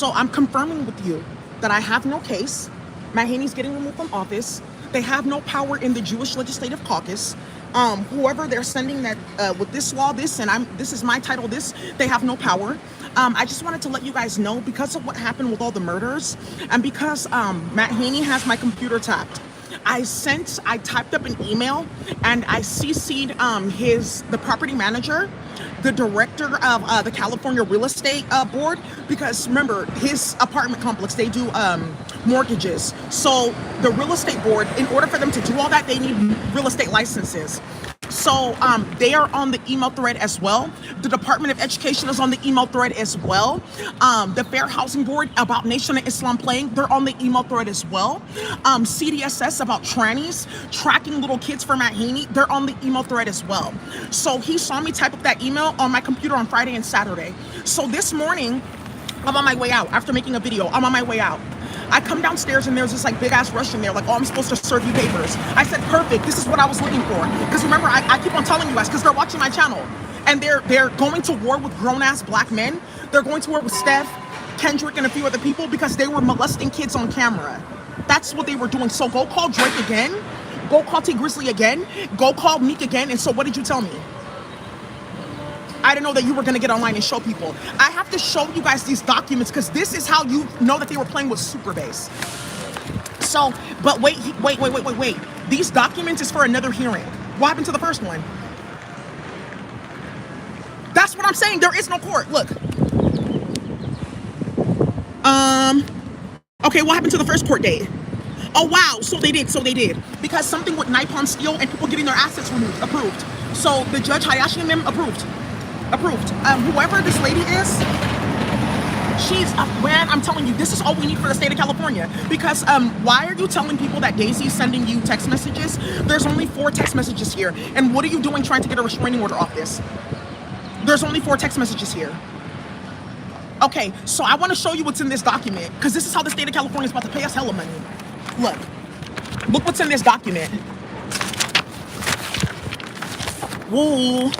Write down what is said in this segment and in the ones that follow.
So I'm confirming with you that I have no case. Matt Haney's getting removed from office. They have no power in the Jewish Legislative Caucus. Whoever they're sending that with this law, this is my title, they have no power. I just wanted to let you guys know, because of what happened with all the murders, and because Matt Haney has my computer tapped, I typed up an email and I CC'd the property manager, the director of the California Real Estate Board, because remember, his apartment complex, they do mortgages. So the real estate board, in order for them to do all that, they need real estate licenses. So they are on the email thread as well. The Department of Education is on the email thread as well. The Fair Housing Board about Nation of Islam playing, they're on the email thread as well. CDSS about trannies, tracking little kids for Matt Haney, they're on the email thread as well. So he saw me type up that email on my computer on Friday and Saturday. So this morning, I'm on my way out. After making a video, I'm on my way out. I come downstairs and there's this like big ass Russian there, like, oh, I'm supposed to serve you papers. I said, perfect, this is what I was looking for. Because remember, I keep on telling you guys, because they're watching my channel. And they're going to war with grown ass black men. They're going to war with Steph, Kendrick, and a few other people because they were molesting kids on camera. That's what they were doing. So go call Drake again. Go call T Grizzly again. Go call Meek again. And so what did you tell me? I didn't know that you were going to get online and show people. I have to show you guys these documents because this is how you know that they were playing with Superbase. So, but wait. These documents is for another hearing. What happened to the first one? That's what I'm saying. There is no court. Look. Okay, what happened to the first court date? Oh, wow. So they did. Because something with Nippon Steel and people getting their assets removed, approved. So the judge Hayashi and them approved. Whoever this lady is, she's man, I'm telling you, this is all we need for the state of California. Because why are you telling people that Daisy's sending you text messages? There's only 4 text messages here. And what are you doing trying to get a restraining order off this? There's only 4 text messages here. Okay, so I want to show you what's in this document, because this is how the state of California is about to pay us hella money. Look what's in this document. Whoa.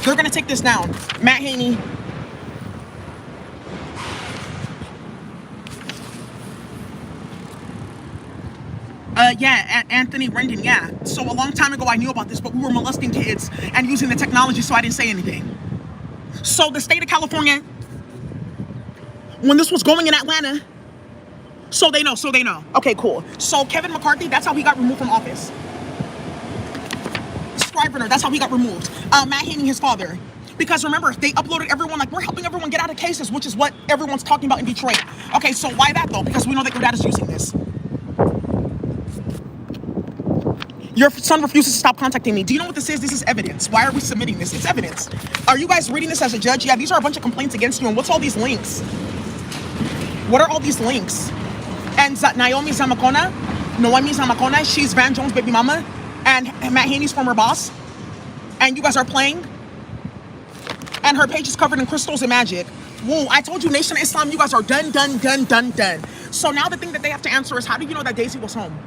They're going to take this down. Matt Haney. Yeah, Anthony Rendon, yeah. So a long time ago I knew about this, but we were molesting kids and using the technology, so I didn't say anything. So the state of California, when this was going in Atlanta, so they know. Okay, cool. So Kevin McCarthy, that's how he got removed from office. Scrivener, that's how he got removed. Matt Haney, his father. Because remember, they uploaded everyone, like, we're helping everyone get out of cases, which is what everyone's talking about in Detroit. Okay, so why that though? Because we know that your dad is using this. Your son refuses to stop contacting me. Do you know what this is? This is evidence. Why are we submitting this? It's evidence. Are you guys reading this as a judge? Yeah, these are a bunch of complaints against you. And what's all these links? What are all these links? And Noemi Zamacona, she's Van Jones' baby mama, and Matt Haney's former boss. And you guys are playing. And her page is covered in crystals and magic. Whoa, I told you, Nation of Islam, you guys are done. So now the thing that they have to answer is, how do you know that Daisy was home?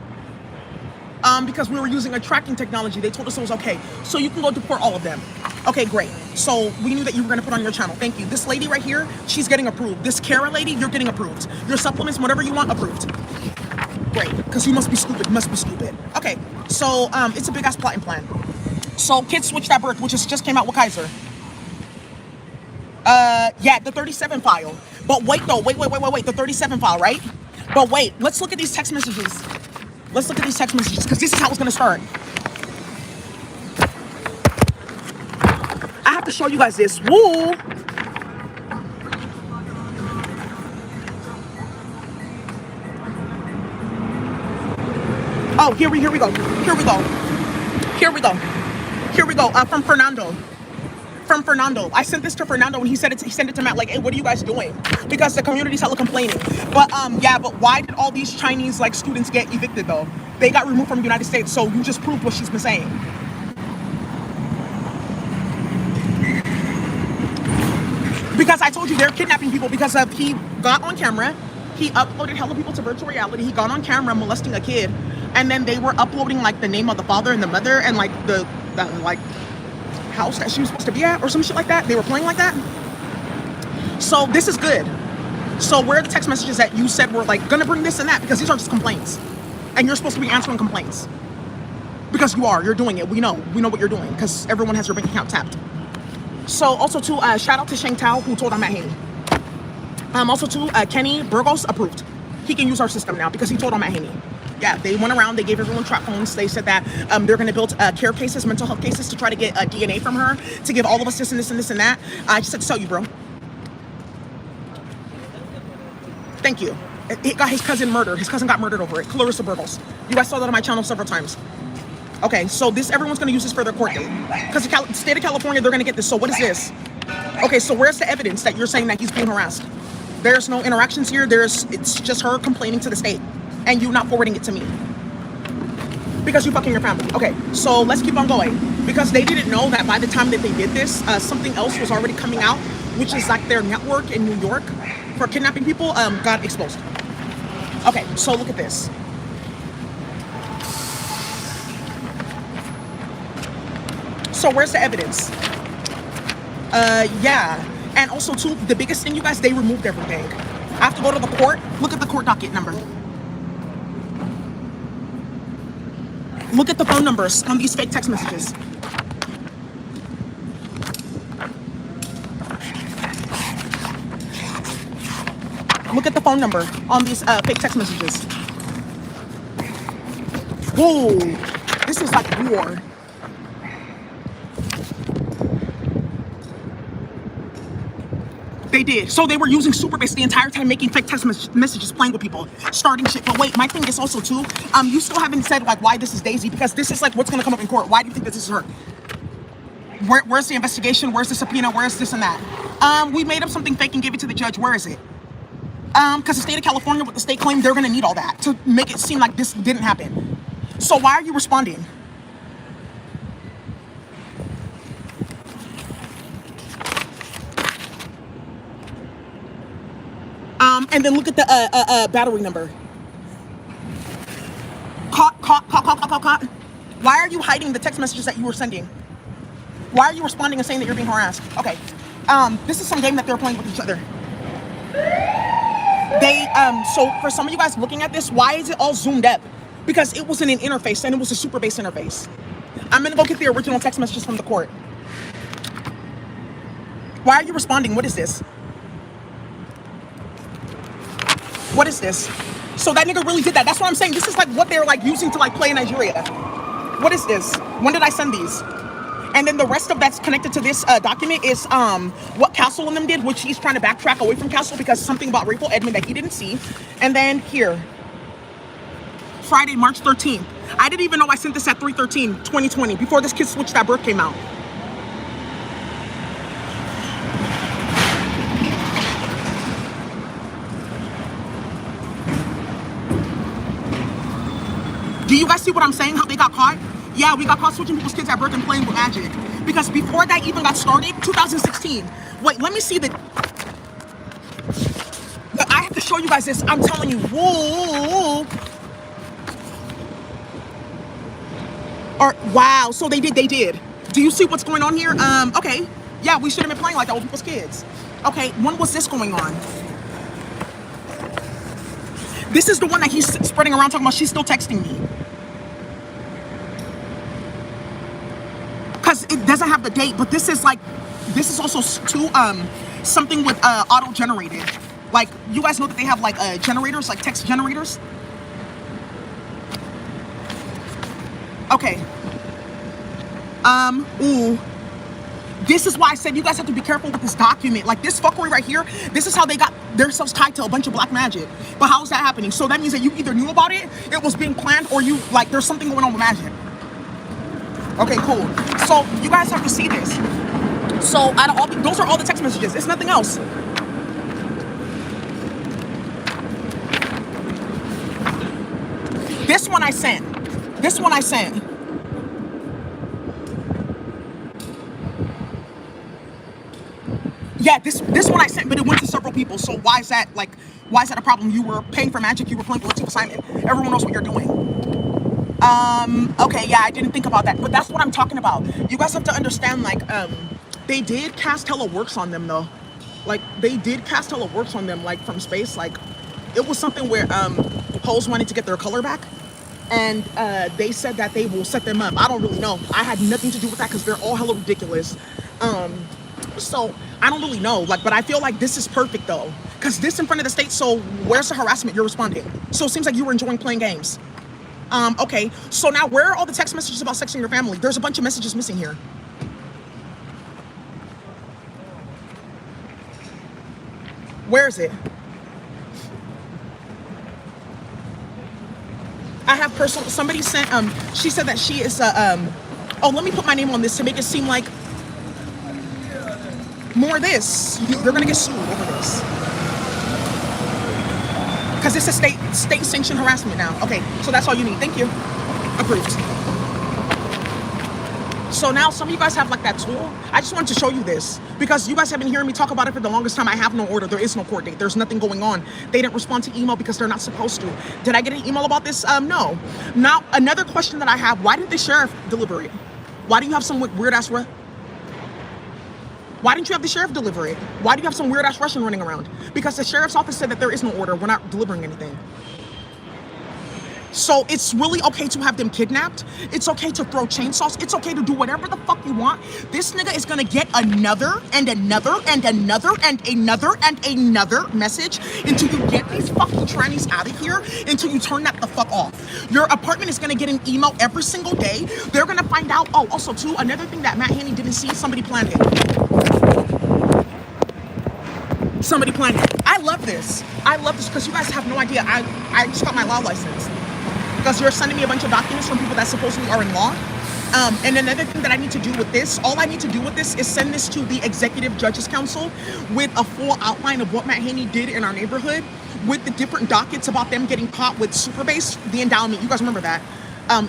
Because we were using a tracking technology. They told us it was okay. So you can go deport all of them. Okay, great. So we knew that you were going to put on your channel. Thank you. This lady right here, she's getting approved. This Kara lady, you're getting approved. Your supplements, whatever you want, approved. Great, because you must be stupid. Okay, so it's a big-ass plotting plan. So kids switched at birth, which just came out with Kaiser. Yeah, the 37 file. But wait, though. Wait. The 37 file, right? But wait, let's look at these text messages. Because this is how it's going to start. I have to show you guys this. Woo! Oh, here we go. From Fernando. I sent this to Fernando and he sent it to Matt, like, hey, what are you guys doing? Because the community's hella complaining. But yeah, but why did all these Chinese like students get evicted though? They got removed from the United States, so you just proved what she's been saying. Because I told you they're kidnapping people because he got on camera, he uploaded hella people to virtual reality, he got on camera molesting a kid, and then they were uploading like the name of the father and the mother and like the like house that she was supposed to be at or some shit like that. They were playing like that. So this is good. So where are the text messages that you said were like gonna bring this and that? Because these are just complaints, and you're supposed to be answering complaints because you're doing it. We know what you're doing because everyone has your bank account tapped. So also too, shout out to Sheng Tao who told on Matt Haney. Also too, Kenny Burgos approved. He can use our system now because he told on Matt Haney. Yeah, they went around, they gave everyone trap phones. They said that they're going to build care cases, mental health cases, to try to get DNA from her, to give all of us this and this and this and that. I just had to tell you, bro. Thank you. It got his cousin murdered. His cousin got murdered over it. Clarissa Burgos. You guys saw that on my channel several times. Okay, so everyone's going to use this for their court date. Because the state of California, they're going to get this. So what is this? Okay, so where's the evidence that you're saying that he's being harassed? There's no interactions here. It's just her complaining to the state and you not forwarding it to me because you fucking your family. Okay, so let's keep on going because they didn't know that by the time that they did this, something else was already coming out, which is like their network in New York for kidnapping people got exposed. Okay, so look at this. So where's the evidence? Yeah. And also, too, the biggest thing, you guys, they removed everything. I have to go to the court. Look at the court docket number. Look at the phone numbers on these fake text messages. Look at the phone number on these fake text messages. Whoa. This is like war. They did. So they were using Superbase the entire time, making fake text messages, playing with people, starting shit. But wait, my thing is also too, you still haven't said like why this is Daisy, because this is like what's gonna come up in court. Why do you think this is her? Where's the investigation? Where's the subpoena? Where's this and that? We made up something fake and gave it to the judge. Where is it? Because the state of California, with the state claim, they're gonna need all that to make it seem like this didn't happen. So why are you responding? And then look at the battery number. Caught. Why are you hiding the text messages that you were sending? Why are you responding and saying that you're being harassed? Okay. This is some game that they're playing with each other. So for some of you guys looking at this, why is it all zoomed up? Because it wasn't an interface and it was a Superbase interface. I'm gonna go get the original text messages from the court. Why are you responding? What is this? What is this? So that nigga really did that. That's what I'm saying. This is like what they're like using to like play in Nigeria. What is this? When did I send these? And then the rest of that's connected to this document is what Castle and them did, which he's trying to backtrack away from Castle because something about Rayful Edmond that he didn't see. And then here, Friday, March 13th. I didn't even know I sent this at 3/13/2020 before this Kid Switch That Birth came out. Do you guys see what I'm saying? How they got caught? Yeah, we got caught switching people's kids at birth and playing with magic. Because before that even got started, 2016. Wait, let me see the... I have to show you guys this. I'm telling you. Whoa. Or, wow, so they did. Do you see what's going on here? Okay. Yeah, we shouldn't have been playing like that with people's kids. Okay, when was this going on? This is the one that he's spreading around talking about she's still texting me. Because it doesn't have the date, but this is also too, something with auto-generated. Like, you guys know that they have like generators, like text generators? Okay. Ooh. This is why I said you guys have to be careful with this document. Like this fuckery right here, this is how they got themselves tied to a bunch of black magic. But how is that happening? So that means that you either knew about it, it was being planned, or you, like, there's something going on with magic. Okay, cool. So you guys have to see this. So out of all, those are all the text messages. It's nothing else. This one I sent. This one I sent. Yeah, this one I sent, but it went to several people. So why is that a problem? You were paying for magic, you were playing collective assignment. Everyone knows what you're doing. Okay, yeah, I didn't think about that, but that's what I'm talking about. You guys have to understand, like, they did cast hella works on them though. Like they did cast hella works on them, like from space. Like it was something where hoes wanted to get their color back, and they said that they will set them up. I don't really know. I had nothing to do with that because they're all hella ridiculous. So I don't really know. Like, but I feel like this is perfect though, because this in front of the state. So where's the harassment? You're responding. So it seems like you were enjoying playing games. Okay. So now where are all the text messages about sexing your family? There's a bunch of messages missing here. Where is it? I have personal. Somebody sent. She said that she is. Oh, let me put my name on this to make it seem like more of this. You're gonna get sued over this because it's a state sanctioned harassment now. Okay, so that's all you need. Thank you. Approved. So now some of you guys have like that tool. I just wanted to show you this because you guys have been hearing me talk about it for the longest time. I have no order. There is no court date. There's nothing going on. They didn't respond to email because they're not supposed to. Did I get an email about this? No. Now, another question that I have, why did the sheriff deliver it? Why do you have some weird ass Why didn't you have the sheriff deliver it? Why do you have some weird ass Russian running around? Because the sheriff's office said that there is no order. We're not delivering anything. So it's really okay to have them kidnapped. It's okay to throw chainsaws. It's okay to do whatever the fuck you want. This nigga is gonna get another and another and another and another and another message until you get these fucking trannies out of here, until you turn that the fuck off. Your apartment is gonna get an email every single day. They're gonna find out. Oh, also too, another thing that Matt Haney didn't see, somebody planned it. Somebody planned it. I love this. I love this because you guys have no idea. I just got my law license. Because you're sending me a bunch of documents from people that supposedly are in law. And another thing that I need to do with this, all I need to do with this is send this to the Executive Judges Council with a full outline of what Matt Haney did in our neighborhood, with the different dockets about them getting caught with Superbase, the endowment. You guys remember that?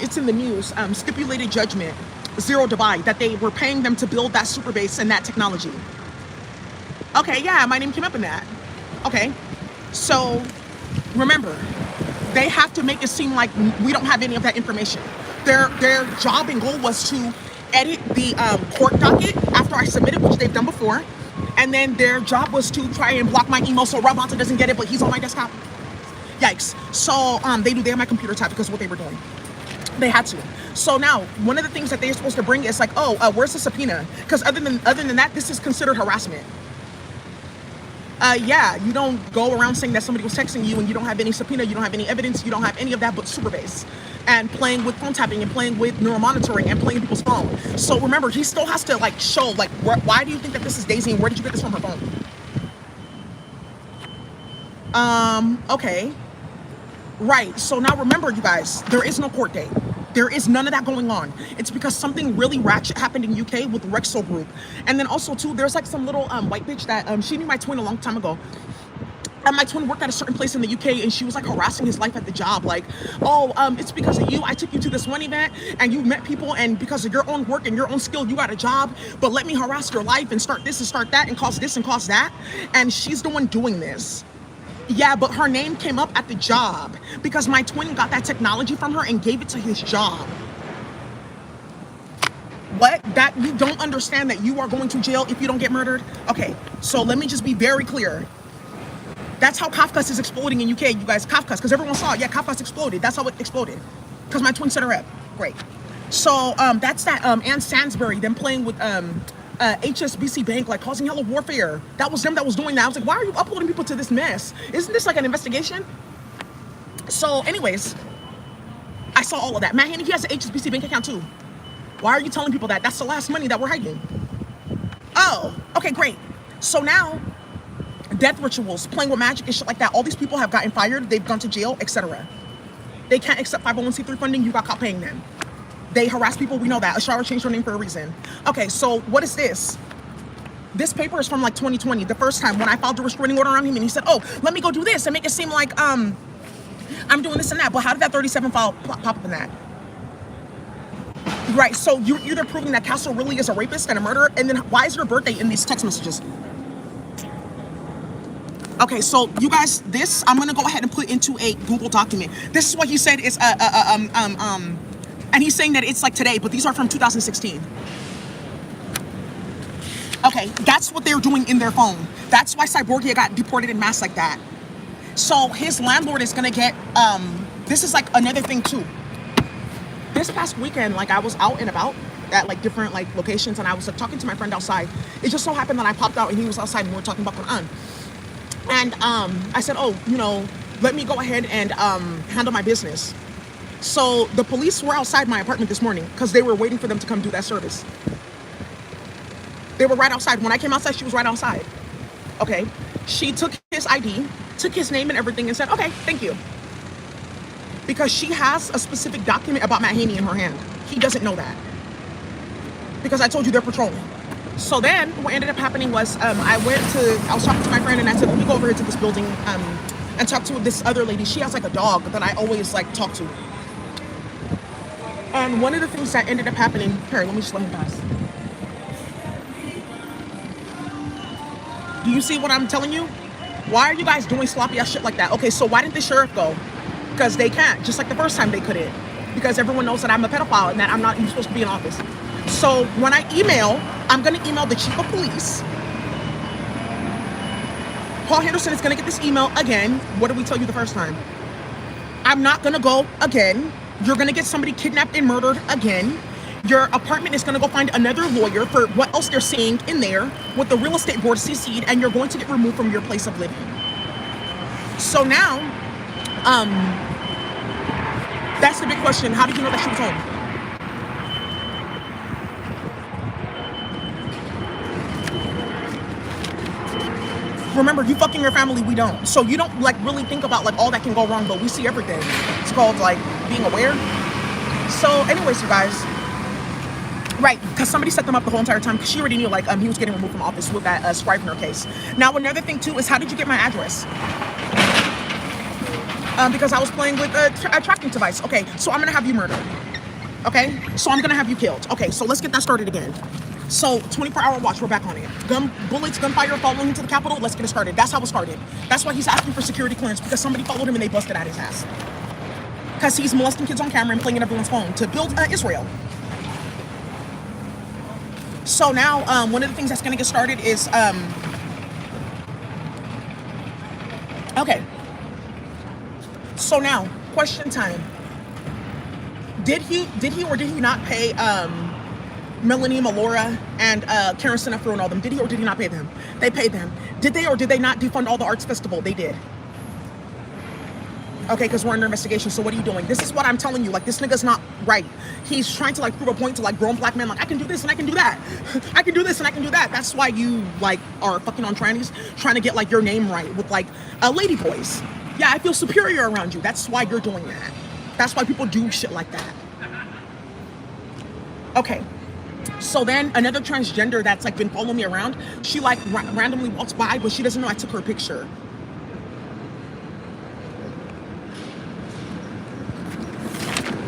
It's in the news. Stipulated judgment, Zero Divide, that they were paying them to build that Superbase and that technology. Okay, yeah, my name came up in that. Okay, so remember, they have to make it seem like we don't have any of that information. Their job and goal was to edit the court docket after I submitted, which they've done before. And then their job was to try and block my email so Rob Bonta doesn't get it, but he's on my desktop. Yikes. So they have my computer tapped because of what they were doing. They had to. So now, one of the things that they're supposed to bring is like, oh, where's the subpoena? Because other than that, this is considered harassment. Yeah, you don't go around saying that somebody was texting you and you don't have any subpoena, you don't have any evidence, you don't have any of that but Superbase and playing with phone tapping and playing with neuromonitoring and playing people's phone. So remember, he still has to like show like why do you think that this is Daisy and where did you get this from her phone? Okay. Right, so now remember you guys, there is no court date. There is none of that going on. It's because something really ratchet happened in UK with Rexel Group. And then also too, there's like some little white bitch that she knew my twin a long time ago. And my twin worked at a certain place in the UK and she was like harassing his life at the job. Like, oh, it's because of you. I took you to this one event and you met people and because of your own work and your own skill, you got a job. But let me harass your life and start this and start that and cause this and cause that. And she's the one doing this. Yeah, but her name came up at the job because my twin got that technology from her and gave it to his job. What? That you don't understand that you are going to jail if you don't get murdered? Okay, so let me just be very clear. That's how Kafka's is exploding in UK, you guys. Kafka's, because everyone saw it. Yeah, Kafka's exploded. That's how it exploded. Because my twin set her up. Great. So that's that Ann Sansbury, them playing with HSBC Bank, like causing hella warfare. That was them that was doing that. I was like, why are you uploading people to this mess? Isn't this like an investigation? So anyways, I saw all of that. Matt Haney, he has an HSBC Bank account too. Why are you telling people that? That's the last money that we're hiding. Oh, okay, great. So now, death rituals, playing with magic and shit like that. All these people have gotten fired. They've gone to jail, etc. They can't accept 501c3 funding. You got caught paying them. They harass people, we know that. Ashara changed her name for a reason. Okay, so what is this? This paper is from like 2020, the first time when I filed a restraining order on him and he said, oh, let me go do this and make it seem like I'm doing this and that. But how did that 37 file pop up in that? Right, so you're either proving that Castle really is a rapist and a murderer, and then why is your birthday in these text messages? Okay, so you guys, this, I'm gonna go ahead and put into a Google document. This is what he said is, and he's saying that it's like today, but these are from 2016. Okay, Okay, that's what they're doing in their phone. That's why Cyborgia got deported in mass like that. So his landlord is gonna get, this is like another thing too. This past weekend, like I was out and about at like different like locations, and I was like talking to my friend outside. It just so happened that I popped out and he was outside and we were talking about Quran. And I said, oh, you know, let me go ahead and handle my business. So the police were outside my apartment this morning because they were waiting for them to come do that service. They were right outside. When I came outside, she was right outside. Okay. She took his ID, took his name and everything and said, okay, thank you. Because she has a specific document about Matt Haney in her hand. He doesn't know that. Because I told you they're patrolling. So then what ended up happening was I was talking to my friend and I said, let me go over here to this building and talk to this other lady. She has like a dog that I always like talk to. And one of the things that ended up happening, here, let me just let him pass. Do you see what I'm telling you? Why are you guys doing sloppy ass shit like that? Okay, so why didn't the sheriff go? Because they can't, just like the first time they couldn't. Because everyone knows that I'm a pedophile and that I'm not even supposed to be in office. So when I email, I'm gonna email the chief of police. Paul Henderson is gonna get this email again. What did we tell you the first time? I'm not gonna go again. You're gonna get somebody kidnapped and murdered again. Your apartment is gonna go find another lawyer for what else they're saying in there with the real estate board CC'd, and you're going to get removed from your place of living. So now, that's the big question. How did you know that she was home? Remember, you fucking your family, we don't. So you don't like really think about like all that can go wrong, but we see everything. It's called like being aware. So anyways, you guys, right, because somebody set them up the whole entire time because she already knew like he was getting removed from office with that Scrivener case. Now another thing too is, how did you get my address? Because I was playing with a tracking device. Okay, so I'm gonna have you murdered. Okay, so I'm gonna have you killed. Okay, so let's get that started again. So 24-hour watch, we're back on it. Bullets, gunfire, following him to the Capitol. Let's get it started. That's how it started. That's why he's asking for security clearance, because somebody followed him and they busted out his ass. Because he's molesting kids on camera and playing in everyone's phone to build Israel. So now, one of the things that's gonna get started is, okay. So now, question time. Did he or did he not pay Melanie Malora and Karen Sinefru and all them? Did he or did he not pay them? They paid them. Did they or did they not defund all the arts festival? They did. Okay, because we're under investigation. So what are you doing? This is what I'm telling you. Like, this nigga's not right. He's trying to like prove a point to like grown black men. Like, I can do this and I can do that. I can do this and I can do that. That's why you like are fucking on trannies, trying to get like your name right with like lady boys. Yeah, I feel superior around you. That's why you're doing that. That's why people do shit like that. Okay. So then another transgender that's like been following me around, she like randomly walks by, but she doesn't know I took her picture.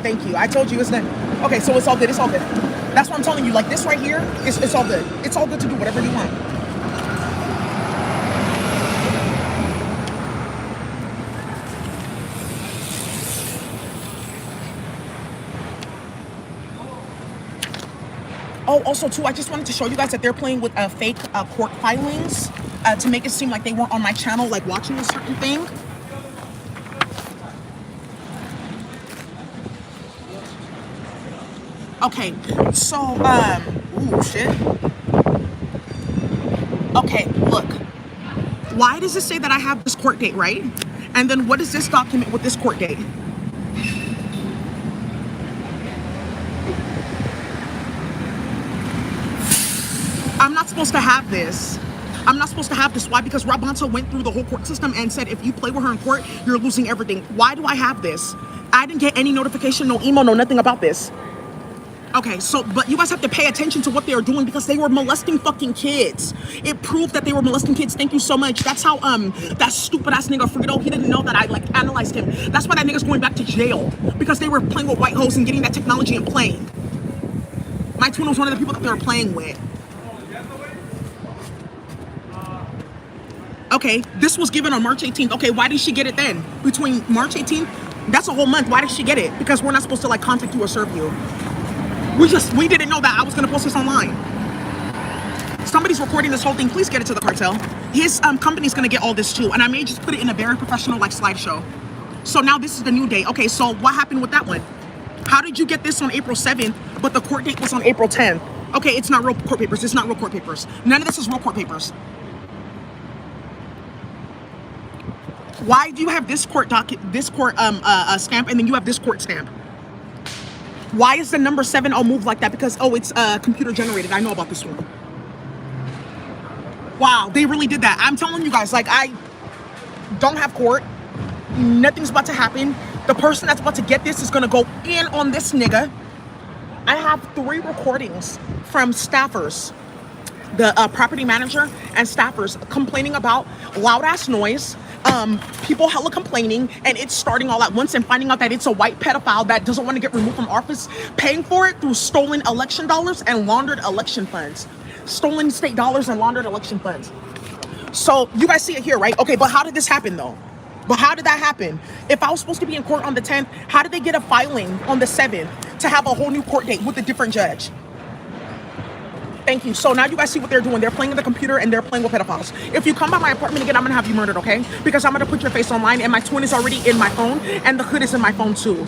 Thank you. I told you it's not. Okay, so it's all good. It's all good. That's what I'm telling you. Like this right here, it's all good. It's all good to do whatever you want. Oh, also too, I just wanted to show you guys that they're playing with fake court filings to make it seem like they weren't on my channel, like watching a certain thing. Okay, so, ooh, shit. Okay, look. Why does it say that I have this court date, right? And then what is this document with this court date? I'm not supposed to have this. I'm not supposed to have this. Why? Because Rob Bonta went through the whole court system and said, if you play with her in court, you're losing everything. Why do I have this? I didn't get any notification, no email, no nothing about this. Okay, so, but you guys have to pay attention to what they are doing because they were molesting fucking kids. It proved that they were molesting kids. Thank you so much. That's how, that stupid ass nigga Frito, he didn't know that I, like, analyzed him. That's why that nigga's going back to jail. Because they were playing with white hoes and getting that technology and playing. My twin was one of the people that they were playing with. Okay, this was given on March 18th. Okay, why did she get it then? Between March 18th, that's a whole month. Why did she get it? Because we're not supposed to, like, contact you or serve you. We didn't know that I was gonna post this online. Somebody's recording this whole thing. Please get it to the cartel. His company's gonna get all this too, and I may just put it in a very professional like slideshow. So now this is the new date. Okay, so what happened with that one? How did you get this on April 7th, but the court date was on April 10th? Okay, it's not real court papers. It's not real court papers. None of this is real court papers. Why do you have this court stamp, and then you have this court stamp? Why is the number 7 all moved like that? Because, oh, it's computer generated. I know about this one. Wow, they really did that. I'm telling you guys, like, I don't have court. Nothing's about to happen. The person that's about to get this is gonna go in on this nigga. I have 3 recordings from staffers, the property manager and staffers, complaining about loud ass noise, people hella complaining, and it's starting all at once, and finding out that it's a white pedophile that doesn't want to get removed from office, paying for it through stolen election dollars and laundered election funds. Stolen state dollars and laundered election funds. So you guys see it here, right? Okay, but how did this happen though? But how did that happen? If I was supposed to be in court on the 10th, how did they get a filing on the 7th to have a whole new court date with a different judge? Thank you. So now you guys see what they're doing. They're playing with the computer and they're playing with pedophiles. If you come by my apartment again, I'm gonna have you murdered, okay? Because I'm gonna put your face online, and my twin is already in my phone, and the hood is in my phone too.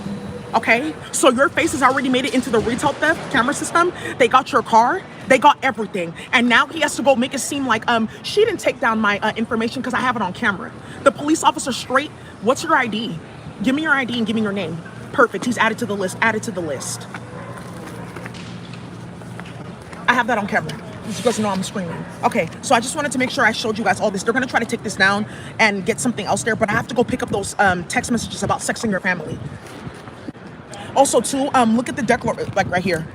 Okay? So your face has already made it into the retail theft camera system. They got your car. They got everything. And now he has to go make it seem like she didn't take down my information because I have it on camera. The police officer straight, what's your ID? Give me your ID and give me your name. Perfect. He's added to the list. Added to the list. I have that on camera. You guys know I'm screaming. Okay, so I just wanted to make sure I showed you guys all this. They're gonna try to take this down and get something else there, but I have to go pick up those text messages about sexing your family. Also, too, look at the declaration, like right here.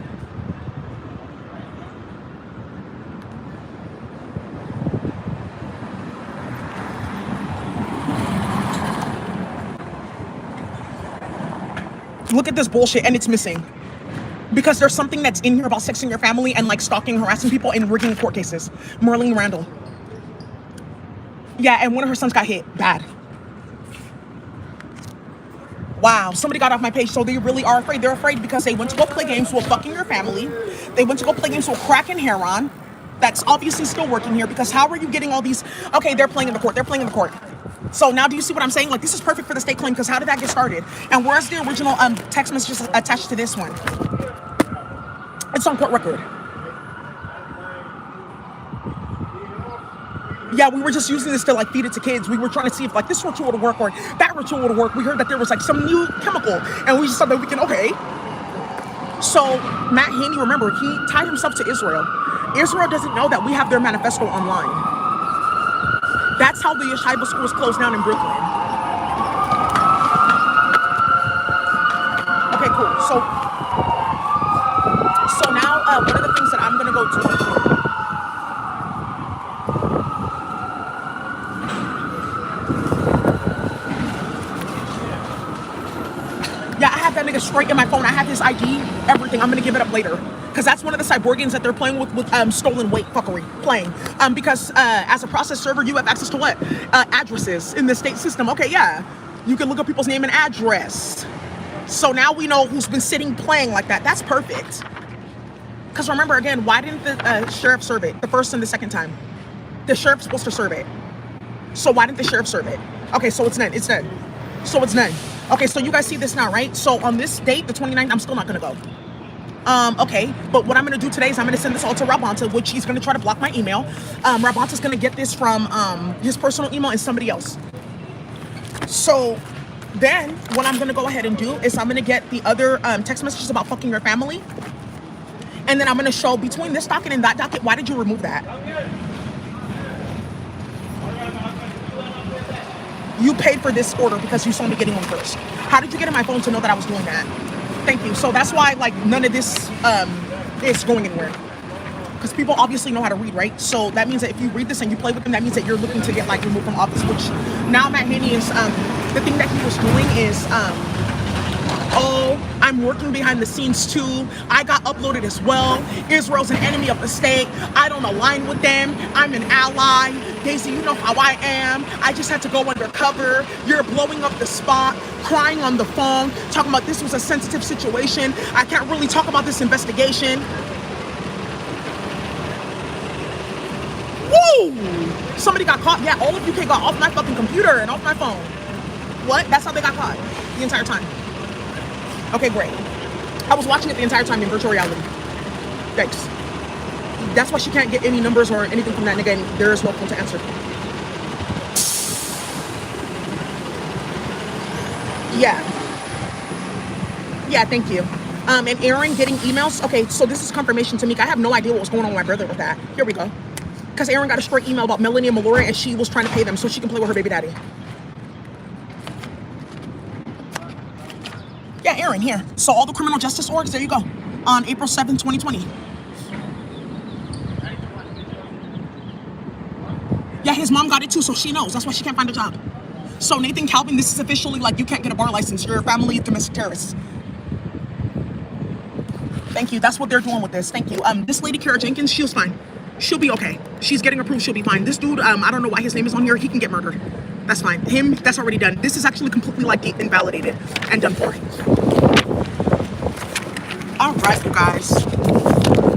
Look at this bullshit, and it's missing. Because there's something that's in here about sexing your family and like stalking, harassing people, and rigging court cases. Marlene Randall. Yeah, and one of her sons got hit bad. Wow, somebody got off my page, so they really are afraid. They're afraid because they went to go play games with fucking your family. They went to go play games with crack and heroin. That's obviously still working here, because how are you getting all these? Okay, they're playing in the court. They're playing in the court. So now do you see what I'm saying? Like, this is perfect for the state claim, because how did that get started? And where's the original text messages attached to this one? It's on court record. Yeah, we were just using this to like feed it to kids. We were trying to see if like this ritual would work or that ritual would work. We heard that there was like some new chemical, and we just thought that we can, okay. So Matt Haney, remember, he tied himself to Israel. Israel doesn't know that we have their manifesto online. That's how the Yeshiva school was closed down in Brooklyn. Okay, cool. So now one of the things that I'm gonna go do. Yeah, I have that nigga straight in my phone. I have his ID, everything. I'm gonna give it up later, because that's one of the cyborgians that they're playing with stolen weight fuckery, playing. Because as a process server, you have access to what? Addresses in the state system. Okay, yeah. You can look up people's name and address. So now we know who's been sitting playing like that. That's perfect. Because remember, again, why didn't the sheriff serve it the first and the second time? The sheriff's supposed to serve it. So why didn't the sheriff serve it? Okay, so it's none. It's none. So it's none. Okay, so you guys see this now, right? So on this date, the 29th, I'm still not going to go. Okay, but what I'm going to do today is I'm going to send this all to Rabanta, which he's going to try to block my email. Rabanta's going to get this from his personal email and somebody else. So then what I'm going to go ahead and do is I'm going to get the other text messages about fucking your family. And then I'm going to show between this docket and that docket, why did you remove that? You paid for this order because you saw me getting one first. How did you get in my phone to know that I was doing that? Thank you. So that's why like none of this is going anywhere. Because people obviously know how to read, right? So that means that if you read this and you play with them, that means that you're looking to get like removed from office, which now Matt Haney is, the thing that he was doing is, oh, I'm working behind the scenes too. I got uploaded as well. Israel's an enemy of the state. I don't align with them. I'm an ally. Daisy, you know how I am. I just had to go undercover. You're blowing up the spot, crying on the phone, talking about this was a sensitive situation. I can't really talk about this investigation. Oh, somebody got caught. Yeah, all of UK got off my fucking computer and off my phone. What? That's how they got caught the entire time. Okay, great. I was watching it the entire time in virtual reality. Thanks. That's why she can't get any numbers or anything from that nigga, and there is no phone to answer. Yeah. Yeah, thank you. And Aaron getting emails. Okay, so this is confirmation to me. I have no idea what was going on with my brother with that. Here we go. Because Aaron got a straight email about Melanie and Mallory, and she was trying to pay them so she can play with her baby daddy. Yeah, Aaron, here. So all the criminal justice orgs, there you go. On April 7th, 2020. Yeah, his mom got it too, so she knows. That's why she can't find a job. So Nathan Calvin, this is officially like you can't get a bar license. You're a family of domestic terrorists. Thank you. That's what they're doing with this. Thank you. This lady, Kara Jenkins, she was fine. She'll be okay. She's getting approved. She'll be fine. This dude, I don't know why his name is on here. He can get murdered. That's fine. Him, that's already done. This is actually completely like invalidated and done for. All right, you guys.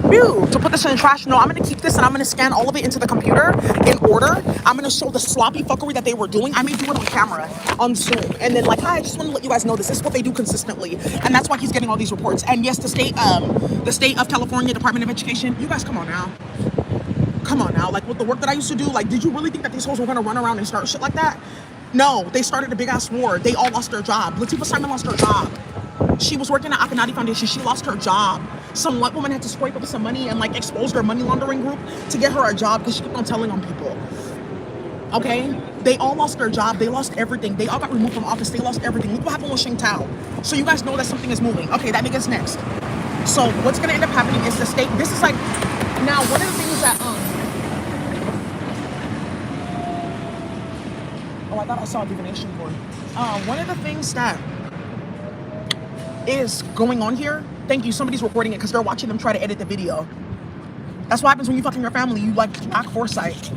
Whew, to put this in the trash, no, I'm gonna keep this and I'm gonna scan all of it into the computer in order. I'm gonna show the sloppy fuckery that they were doing. I may do it on camera, on Zoom, and then like, hi, I just want to let you guys know this is what they do consistently, and that's why he's getting all these reports. And yes, the state of California Department of Education, you guys, come on now. Come on now, like with the work that I used to do, like, did you really think that these hoes were gonna run around and start shit like that? No, they started a big ass war. They all lost their job. Latifah Simon lost her job. She was working at Akanati Foundation. She lost her job. Some white woman had to scrape up some money and like expose their money laundering group to get her a job because she kept on telling on people. Okay? They all lost their job. They lost everything. They all got removed from office. They lost everything. Look what happened with Shing Tao. So you guys know that something is moving. Okay, that nigga's next. So what's gonna end up happening is the state, this is like, now one of the things that, oh, I thought I saw a divination board. One of the things that is going on here, thank you, somebody's recording it because they're watching them try to edit the video. That's what happens when you fucking your family. You like lack foresight.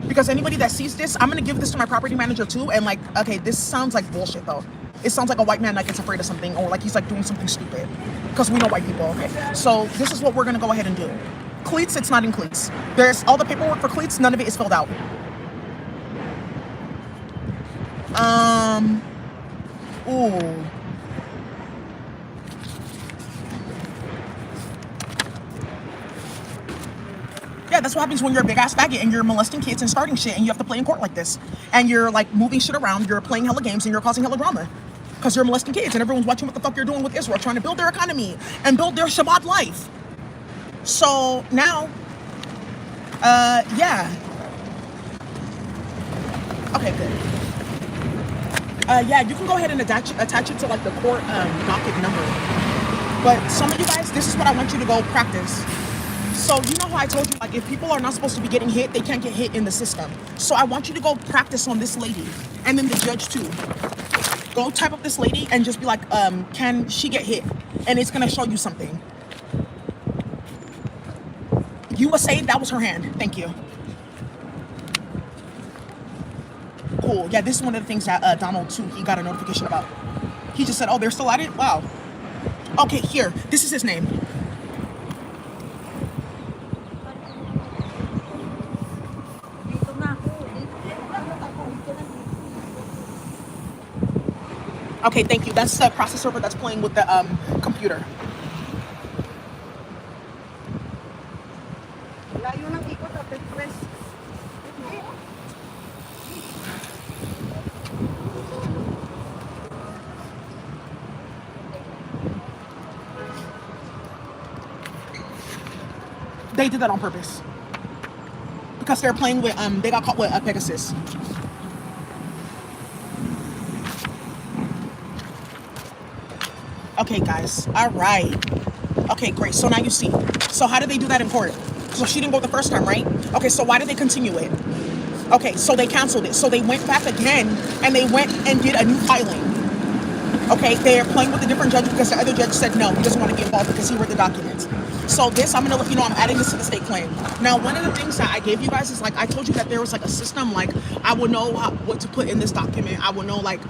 Because anybody that sees this, I'm gonna give this to my property manager too, and like, okay, this sounds like bullshit though. It sounds like a white man that gets afraid of something, or like he's like doing something stupid. Because we know white people, okay? So this is what we're gonna go ahead and do. Cleats, it's not in Cleats. There's all the paperwork for Cleats, none of it is filled out. Ooh. Yeah, that's what happens when you're a big ass faggot and you're molesting kids and starting shit and you have to play in court like this. And you're like moving shit around, you're playing hella games and you're causing hella drama. Because you're molesting kids and everyone's watching what the fuck you're doing with Israel, trying to build their economy and build their Shabbat life. So now, yeah. Okay, good. Yeah, you can go ahead and attach it to like the court docket number. But some of you guys, this is what I want you to go practice. So you know how I told you, like, if people are not supposed to be getting hit, they can't get hit in the system. So I want you to go practice on this lady and then the judge too. Go type up this lady and just be like, can she get hit? And it's gonna show you something. USA, that was her hand. Thank you. Cool. Yeah, this is one of the things that Donald too, he got a notification about. He just said, oh, they're still at it? Wow. Okay, here. This is his name. Okay, thank you. That's the process server that's playing with the computer. They did that on purpose. Because they're playing with, they got caught with Pegasus. Okay, guys. All right. Okay, great. So now you see. So how did they do that in court? So she didn't go the first time, right? Okay, so why did they continue it? Okay, so they canceled it. So they went back again and they went and did a new filing. Okay, they're playing with a different judge because the other judge said no, he doesn't want to get involved because he read the documents. So this, I'm gonna let you know, I'm adding this to the state claim. Now, one of the things that I gave you guys is like, I told you that there was like a system, like I would know what to put in this document. I would know like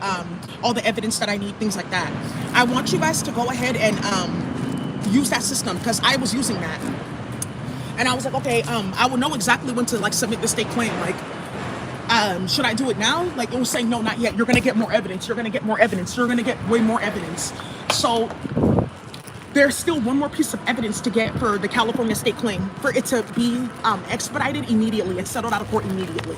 all the evidence that I need, things like that. I want you guys to go ahead and use that system because I was using that. And I was like, okay, I will know exactly when to like submit the state claim. Like, should I do it now? Like, it was saying, no, not yet. You're gonna get more evidence. You're gonna get more evidence. You're gonna get way more evidence. So there's still one more piece of evidence to get for the California state claim for it to be expedited immediately and settled out of court immediately.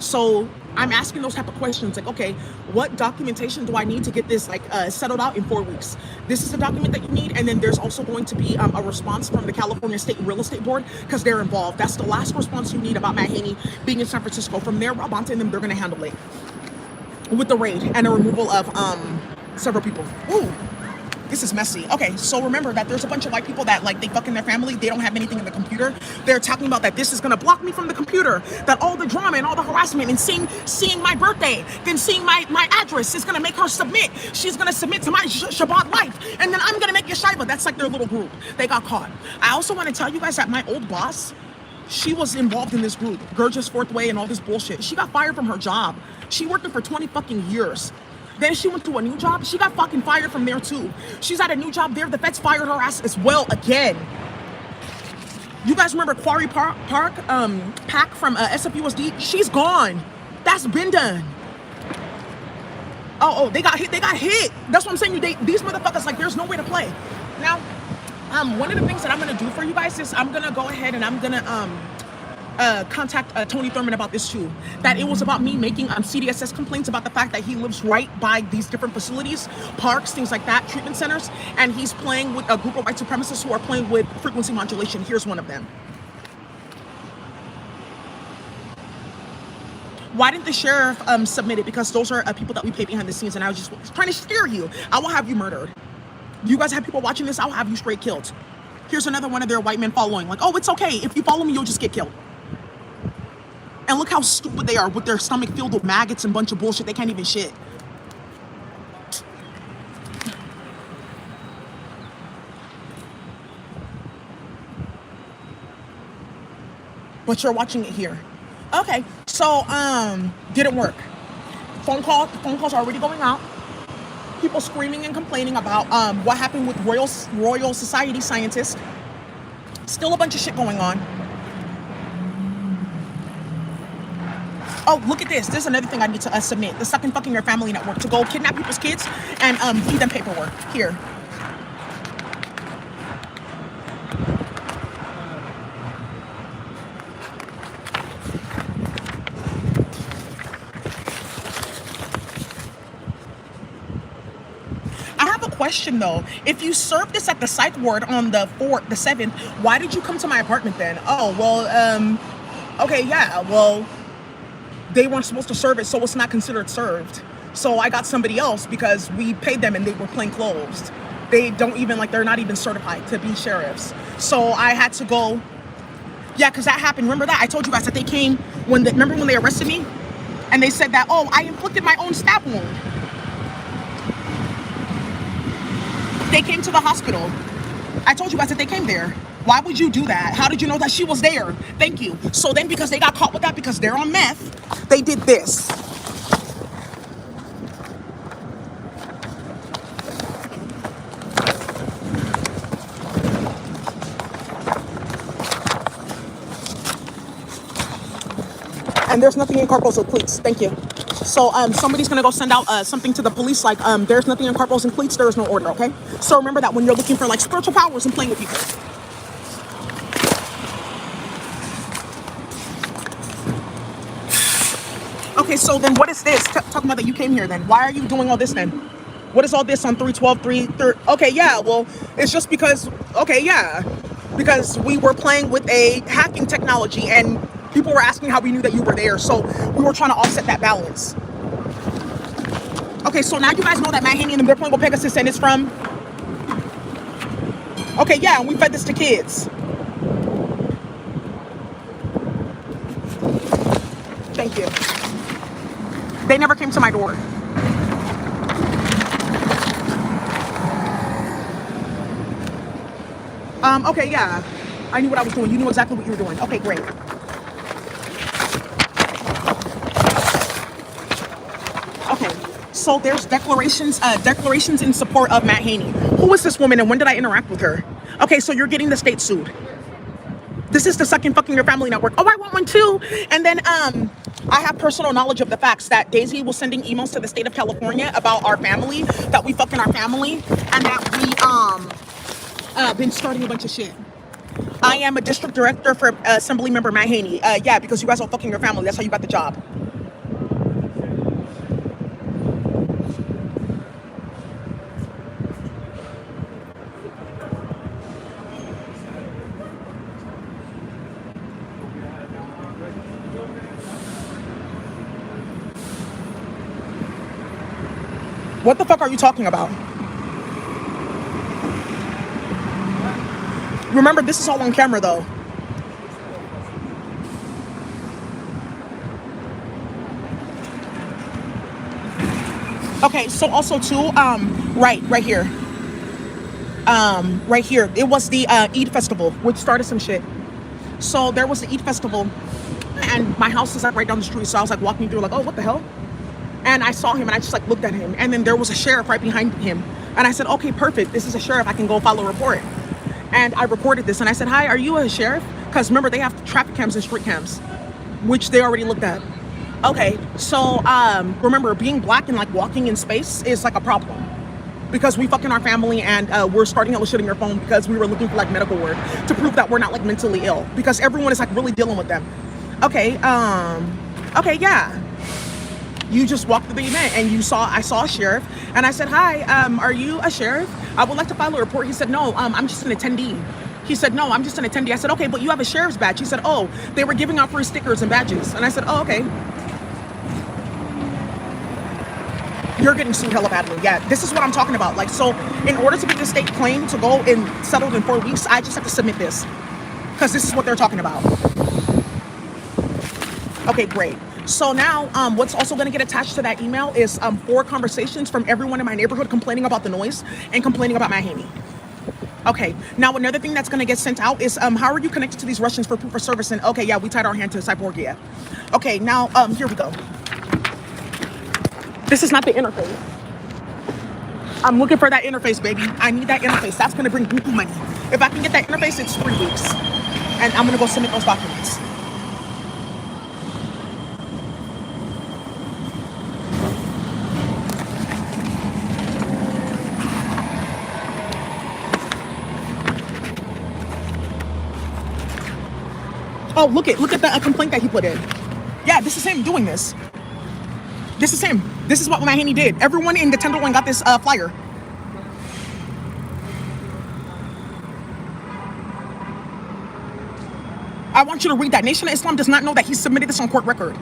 So I'm asking those type of questions like, okay, what documentation do I need to get this like settled out in 4 weeks? This is the document that you need. And then there's also going to be a response from the California State Real Estate Board because they're involved. That's the last response you need about Matt Haney being in San Francisco. From there, Rabante and them, they're going to handle it with the raid and the removal of several people. Ooh. This is messy. Okay, so remember that there's a bunch of white people that like they fuck in their family. They don't have anything in the computer. They're talking about that this is gonna block me from the computer. That all the drama and all the harassment and seeing my birthday, then seeing my address is gonna make her submit. She's gonna submit to my Shabbat life, and then I'm gonna make Yeshiva. That's like their little group. They got caught. I also want to tell you guys that my old boss, she was involved in this group, Gurja's Fourth Way and all this bullshit. She got fired from her job. She worked there for 20 fucking years. Then she went to a new job. She got fucking fired from there too. She's at a new job there. The feds fired her ass as well again. You guys remember Quarry Park, Pack from SFUSD? She's gone. That's been done. Oh, they got hit. They got hit. That's what I'm saying. These motherfuckers, like, there's no way to play. Now, one of the things that I'm gonna do for you guys is I'm gonna go ahead and I'm gonna contact Tony Thurman about this too. That it was about me making CDSS complaints about the fact that he lives right by these different facilities, parks, things like that, treatment centers, and he's playing with a group of white supremacists who are playing with frequency modulation. Here's one of them. Why didn't the sheriff submit it? Because those are people that we pay behind the scenes, and I was just trying to scare you. I will have you murdered. You guys have people watching this, I'll have you straight killed. Here's another one of their white men following. Like, oh, it's okay. If you follow me, you'll just get killed. And look how stupid they are with their stomach filled with maggots and bunch of bullshit. They can't even shit. But you're watching it here. Okay, so didn't work. Phone calls are already going out. People screaming and complaining about what happened with Royal Society scientists. Still a bunch of shit going on. Oh, look at this. There's another thing I need to submit. The Sucking Fucking Your Family Network to go kidnap people's kids and feed them paperwork. Here. I have a question though. If you served this at the psych ward on the 7th, why did you come to my apartment then? Oh, well, okay, yeah, well, they weren't supposed to serve it, so it's not considered served. So I got somebody else because we paid them and they were plainclothes. They don't even, like, they're not even certified to be sheriffs. So I had to go, yeah, because that happened. Remember that? I told you guys that they came, remember when they arrested me? And they said that, oh, I inflicted my own stab wound. They came to the hospital. I told you guys that they came there. Why would you do that? How did you know that she was there? Thank you. So then because they got caught with that, because they're on meth, they did this. And there's nothing in Corporals or cleats. Thank you. So somebody's gonna go send out something to the police like there's nothing in Corporals and cleats, there is no order, okay? So remember that when you're looking for like spiritual powers and playing with people. Okay, so then what is this? Talking about that you came here then. Why are you doing all this then? What is all this on 312, Okay, yeah, well, it's just because, okay, yeah. Because we were playing with a hacking technology and people were asking how we knew that you were there. So we were trying to offset that balance. Okay, so now you guys know that Matt Haney and them, they're playing with Pegasus and it's from... Okay, yeah, and we fed this to kids. Thank you. They never came to my door. Okay, yeah. I knew what I was doing. You knew exactly what you were doing. Okay, great. Okay, so there's declarations in support of Matt Haney. Who is this woman and when did I interact with her? Okay, so you're getting the state sued. This is the Sucking Fucking Your Family Network. Oh, I want one too. And then I have personal knowledge of the facts that Daisy was sending emails to the state of California about our family, that we fucking our family, and that we been starting a bunch of shit. I am a district director for Assembly Member Matt Haney. Yeah, because you guys are fucking your family. That's how you got the job. What the fuck are you talking about? Remember, this is all on camera though. Okay, so also too, right here. Right here. It was the Eid Festival, which started some shit. So there was the Eid Festival, and my house is like right down the street. So I was like walking through, like, oh, what the hell? And I saw him, and I just like looked at him, and then there was a sheriff right behind him, and I said, okay, perfect. This is a sheriff. I can go file a report. And I reported this, and I said, hi, are you a sheriff? Because remember, they have traffic cams and street cams, which they already looked at. Okay, so remember, being black and like walking in space is like a problem. Because we fucking our family, and we're starting out shit in your phone because we were looking for like medical work to prove that we're not like mentally ill, because everyone is like really dealing with them. Okay, okay, yeah. You just walked through the event and I saw a sheriff, and I said, hi, are you a sheriff? I would like to file a report. He said, no, I'm just an attendee. He said, no, I'm just an attendee. I said, okay, but you have a sheriff's badge. He said, oh, they were giving out free stickers and badges. And I said, oh, okay. You're getting sued hella badly. Yeah, this is what I'm talking about. Like, so in order to get the state claim to go and settled in 4 weeks, I just have to submit this, because this is what they're talking about. Okay, great. So now what's also going to get attached to that email is 4 conversations from everyone in my neighborhood complaining about the noise and complaining about Matt Haney. Okay, now another thing that's going to get sent out is how are you connected to these Russians for proof of service? And okay, yeah, we tied our hand to Cyborgia. Okay, now here we go. This is not the interface. I'm looking for that interface, baby. I need that interface. That's going to bring buku money. If I can get that interface, it's 3 weeks. And I'm going to go submit those documents. Oh, look at the complaint that he put in. Yeah, this is him doing this. This is him. This is what Matt Haney did. Everyone in the Tenderloin got this flyer. I want you to read that. Nation of Islam does not know that he submitted this on court record.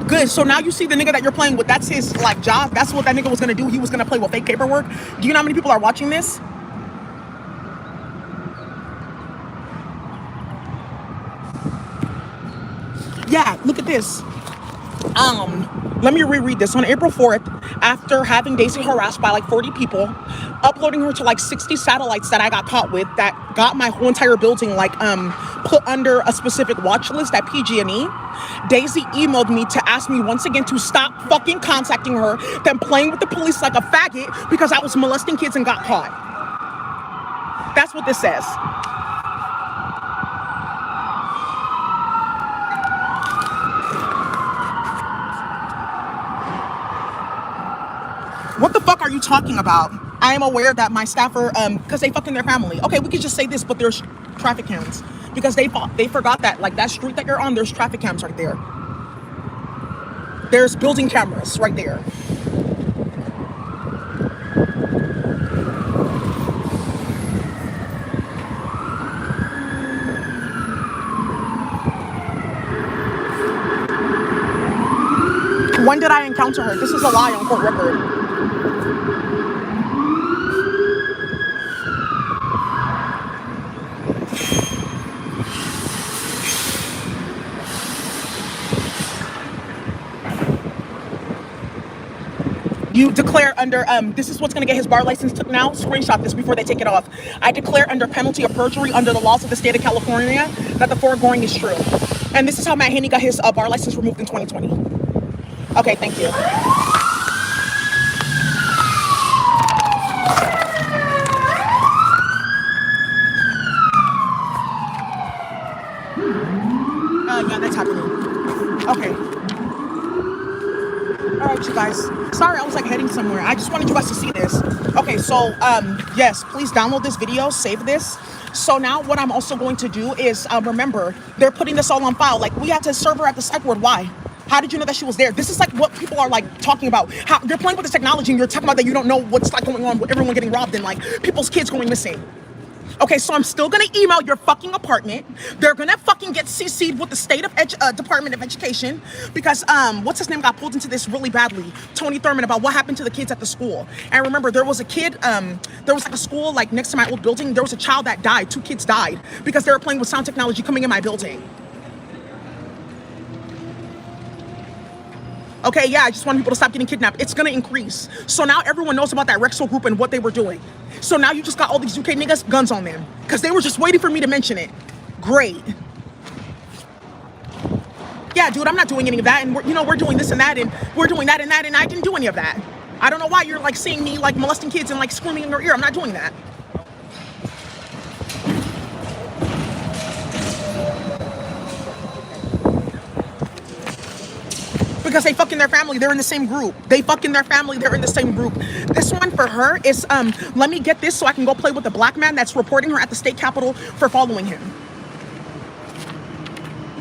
Good. So now you see the nigga that you're playing with. That's his like job. That's what that nigga was gonna do. He was gonna play with fake paperwork. Do you know how many people are watching this? Yeah, look at this. Let me reread this. On April 4th, after having Daisy harassed by like 40 people, uploading her to like 60 satellites that I got caught with, that got my whole entire building like put under a specific watch list at PG&E, Daisy emailed me to ask me once again to stop fucking contacting her, then playing with the police like a faggot because I was molesting kids and got caught. That's what this says. What the fuck are you talking about? I am aware that my staffer, because they fucking their family. Okay, we could just say this, but there's traffic cams. Because they forgot that, like, that street that you're on, there's traffic cams right there. There's building cameras right there. When did I encounter her? This is a lie on court record. You declare under, this is what's going to get his bar license took now. Screenshot this before they take it off. I declare under penalty of perjury under the laws of the state of California that the foregoing is true. And this is how Matt Haney got his bar license removed in 2020. Okay, thank you. Okay. All right, you guys. Sorry, I was like heading somewhere. I just wanted you guys to see this. Okay, so yes, please download this video, save this. So now what I'm also going to do is remember they're putting this all on file. Like we had to serve her at the psych ward. Why? How did you know that she was there? This is like what people are like talking about. How you're playing with the technology and you're talking about that you don't know what's like going on with everyone getting robbed and like people's kids going missing. Okay, so I'm still gonna email your fucking apartment. They're gonna fucking get CC'd with the state of Department of Education because what's his name got pulled into this really badly. Tony Thurman, about what happened to the kids at the school. And remember, there was a kid. There was like a school like next to my old building. There was a child that died. 2 kids died because they were playing with sound technology coming in my building. Okay, yeah, I just want people to stop getting kidnapped. It's gonna increase. So now everyone knows about that Rexel group and what they were doing. So now you just got all these UK niggas guns on them because they were just waiting for me to mention it. Great. Yeah, dude, I'm not doing any of that. And we're doing this and that and we're doing that and that and I didn't do any of that. I don't know why you're like seeing me like molesting kids and like screaming in their ear. I'm not doing that. Because they fucking their family, they're in the same group. They fucking their family, they're in the same group. This one for her is, let me get this so I can go play with the black man that's reporting her at the state capitol for following him.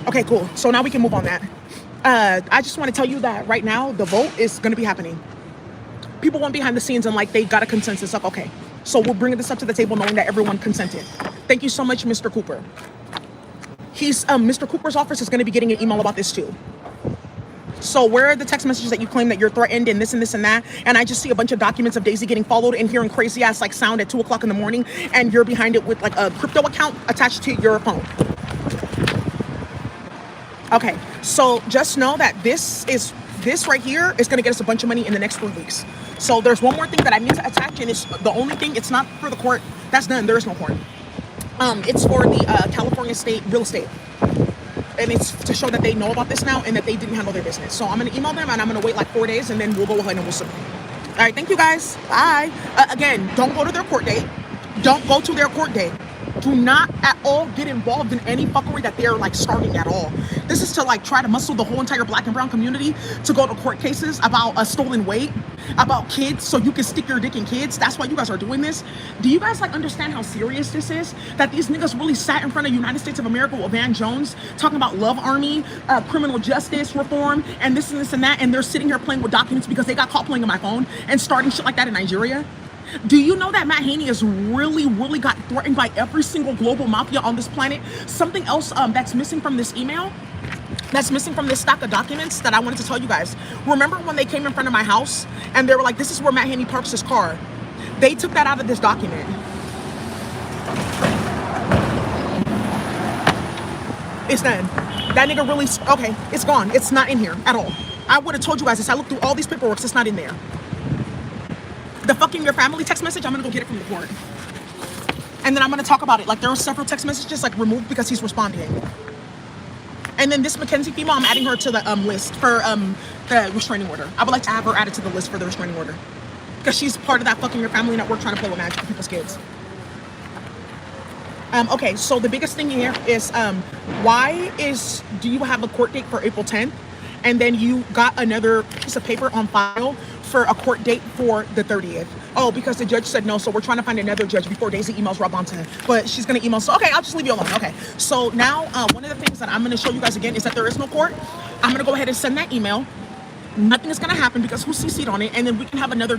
Okay, cool. So now we can move on that. I just want to tell you that right now, the vote is going to be happening. People went behind the scenes and like they got a consensus of, okay, so we're bringing this up to the table knowing that everyone consented. Thank you so much, Mr. Cooper. Mr. Cooper's office is going to be getting an email about this too. So where are the text messages that you claim that you're threatened and this and this and that? And I just see a bunch of documents of Daisy getting followed and hearing crazy ass like sound at 2 o'clock in the morning, and you're behind it with like a crypto account attached to your phone. Okay, so just know that this right here is gonna get us a bunch of money in the next 3 weeks. So there's one more thing that I need to attach, and it's the only thing. It's not for the court. That's done. There is no court. It's for the California State Real Estate. And it's to show that they know about this now and that they didn't handle their business. So I'm going to email them and I'm going to wait like 4 days and then we'll go ahead and we'll submit. All right, thank you guys. Bye. Again, don't go to their court date. Don't go to their court date. Do not at all get involved in any fuckery that they're like starting at all. This is to like try to muscle the whole entire black and brown community to go to court cases about a stolen weight, about kids, so you can stick your dick in kids. That's why you guys are doing this. Do you guys like understand how serious this is? That these niggas really sat in front of United States of America with Van Jones talking about Love Army, criminal justice reform, and this and that, and they're sitting here playing with documents because they got caught playing on my phone and starting shit like that in Nigeria? Do you know that Matt Haney has really got threatened by every single global mafia on this planet? Something else that's missing from this email, that's missing from this stack of documents that I wanted to tell you guys. Remember when they came in front of my house and they were like, this is where Matt Haney parks his car? They took that out of this document. It's done. That nigga really, okay, it's gone. It's not in here at all. I would have told you guys this. I looked through all these paperwork. It's not in there. The fucking your family text message, I'm gonna go get it from the court. And then I'm gonna talk about it. Like there were several text messages like removed because he's responding. And then this Mackenzie female, I'm adding her to the list for the restraining order. I would like to have her added to the list for the restraining order. Because she's part of that fucking your family network trying to play with magic with people's kids. Okay, so the biggest thing here is do you have a court date for April 10th? And then you got another piece of paper on file for a court date for the 30th. Oh, because the judge said no, so we're trying to find another judge before Daisy emails Rob Bonta. But she's gonna email, so okay, I'll just leave you alone. Okay, so now one of the things that I'm gonna show you guys again is that there is no court. I'm gonna go ahead and send that email. Nothing is gonna happen because who CC'd on it, and then we can have another